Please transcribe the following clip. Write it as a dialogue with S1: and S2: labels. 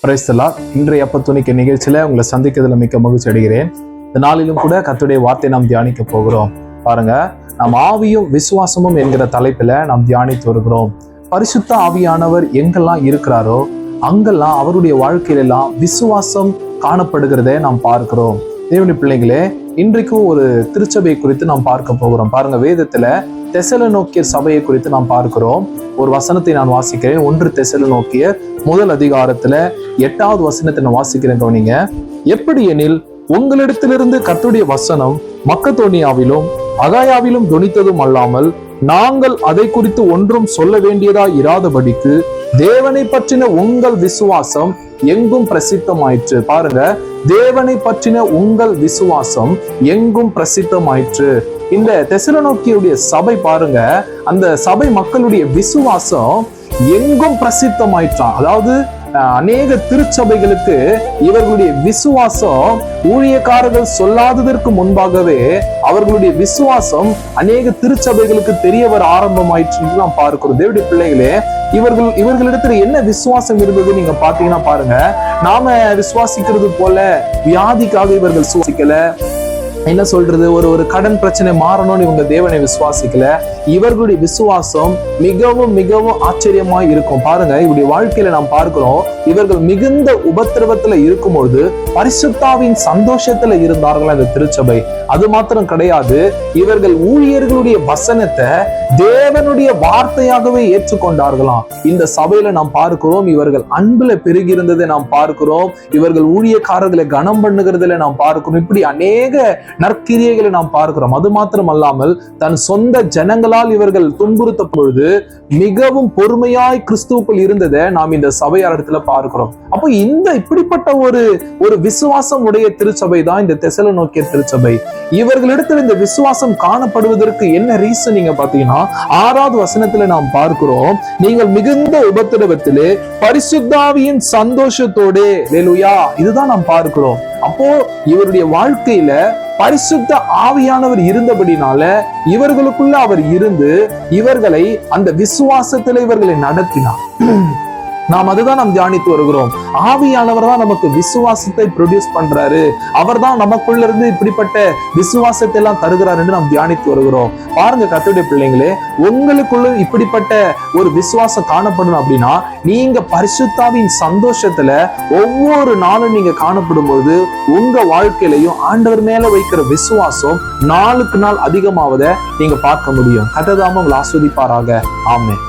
S1: Praise the Lord. இன்றைய அப்பத்துணிக்க நிகழ்ச்சியில உங்களை சந்திக்கிறதுல மிக்க மகிழ்ச்சி அடைகிறேன். இந்த நாளிலும் கூட கர்த்தருடைய வார்த்தை நாம் தியானிக்க போகிறோம். பாருங்க, நாம் ஆவியும் விசுவாசமும் என்கிற தலைப்பில நாம் தியானித்து வருகிறோம். பரிசுத்த ஆவியானவர் எங்கெல்லாம் இருக்கிறாரோ அங்கெல்லாம் அவருடைய வாழ்க்கையிலெல்லாம் விசுவாசம் காணப்படுகிறதை நாம் பார்க்கிறோம். தேவனுடைய பிள்ளைகளே, இன்றைக்கும் ஒரு திருச்சபை குறித்து நாம் பார்க்க போகிறோம். பாருங்க, வேதத்துல தெசலோனிக்கேயர் சபையை குறித்து நாம் பார்க்கிறோம். ஒரு வசனத்தை நான் வாசிக்கிறேன். 1 தெசலோனிக்கேயர் 1 அதிகாரத்துல 8வது வசனத்தை நான் வாசிக்கிறேன். கவனிங்க. எப்படி எனில், உங்களிடத்திலிருந்து கர்த்தருடைய வசனம் மக்கதோனியாவிலும் அகாயாவிலும் தொனித்ததும் அல்லாமல் நாங்கள் அதை குறித்து ஒன்றும் சொல்ல வேண்டியதா இராதபடிக்கு தேவனை பற்றின உங்கள் விசுவாசம் எங்கும் பிரசித்தமாயிற்று. பாருங்க, தேவனை பற்றின உங்கள் விசுவாசம் எங்கும் பிரசித்தமாயிற்று. இந்த தெசலோனிக்கேயுடைய சபை பாருங்க, அந்த சபை மக்களுடைய விசுவாசம் எங்கும் பிரசித்தமாயிற்றான். அதாவது அநேக திருச்சபைகளுக்கு இவர்களுடைய விசுவாசம் ஊழியக்காரர்கள் சொல்லாததற்கு முன்பாகவே அவர்களுடைய விசுவாசம் அநேக திருச்சபைகளுக்கு தெரிய வர ஆரம்பமாயிற்று நாம் பார்க்கிறோம். தேவனுடைய பிள்ளைகளே, இவர்களிடத்துல என்ன விசுவாசம் இருந்தது நீங்க பாத்தீங்கன்னா பாருங்க, நாம விசுவாசிக்கிறது போல வியாதிக்காக இவர்கள் விசுவாசிக்கல. என்ன சொல்றது, ஒரு கடன் பிரச்சனை மாறணும்னு இவங்க தேவனை விசுவாசிக்கல. இவர்களுடைய விசுவாசம் மிகவும் மிகவும் ஆச்சரியமாய் இருக்கும். பாருங்க, இவருடைய வாழ்க்கையில நாம் பார்க்கிறோம், இவர்கள் மிகுந்த உபத்திரவத்துல இருக்கும்பொழுது பரிசுத்தாவின் சந்தோஷத்துல இருந்தார்கள் அந்த திருச்சபை. அது மாத்திரம் கிடையாது, இவர்கள் ஊழியர்களுடைய வசனத்தை தேவனுடைய வார்த்தையாகவே ஏற்றுக்கொண்டார்களாம். இந்த சபையில நாம் பார்க்கிறோம், இவர்கள் அன்புல பெருகி இருந்ததை நாம் பார்க்கிறோம். இவர்கள் ஊழியக்காரர்களை கனம் பண்ணுகிறதுல நாம் பார்க்கிறோம். இப்படி அநேக நற்கிரியைகளை நாம் பார்க்கிறோம். அது மாத்திரம் அல்லாமல் தன் சொந்த ஜனங்களால் இவர்கள் துன்புறுத்த பொழுது மிகவும் பொறுமையாய் கிறிஸ்துவுக்குள் இருந்ததை நாம் இந்த சபையாரிடத்துல பார்க்கிறோம். அப்போ இந்த இப்படிப்பட்ட ஒரு விசுவாசம் உடைய திருச்சபை தான் இந்த தெசலோனிக்கேயர் திருச்சபை. இவர்களிடத்தில் இந்த விசுவாசம் காணப்படுவதற்கு என்ன ரீசன் நீங்க பாத்தீங்கன்னா 6வது வசனத்துல நாம் பார்க்கிறோம், நீங்கள் மிகுந்த உபத்திரவத்திலே பரிசுத்தாவியின் சந்தோஷத்தோடு. ஹல்லேலூயா, இதுதான் நாம் பார்க்கிறோம். அப்போ இவருடைய வாழ்க்கையில பரிசுத்த ஆவியானவர் இருந்தபடினால இவர்களுக்குள்ள அவர் இருந்து இவர்களை அந்த விசுவாசத்துல இவர்களை நடத்தினார். நாம் அதுதான் நாம் தியானித்து வருகிறோம். ஆவியானவர் தான் நமக்கு விசுவாசத்தை ப்ரொடியூஸ் பண்றாரு. அவர் தான் நமக்குள்ள இருந்து இப்படிப்பட்ட விசுவாசத்தை எல்லாம் தருகிறார் என்று நாம் தியானித்து வருகிறோம். பாருங்க கர்த்தருடைய பிள்ளைங்களே, உங்களுக்குள்ள இப்படிப்பட்ட ஒரு விசுவாசம் காணப்படணும் அப்படின்னா நீங்க பரிசுத்தாவின் சந்தோஷத்துல ஒவ்வொரு நாளும் நீங்க காணப்படும் பொழுது உங்க வாழ்க்கையிலையும் ஆண்டவர் மேல வைக்கிற விசுவாசம் நாளுக்கு நாள் அதிகமாவதை நீங்க பார்க்க முடியும். கர்த்தர் தாமே உங்களை ஆஸ்வதிப்பாராக. ஆமென்.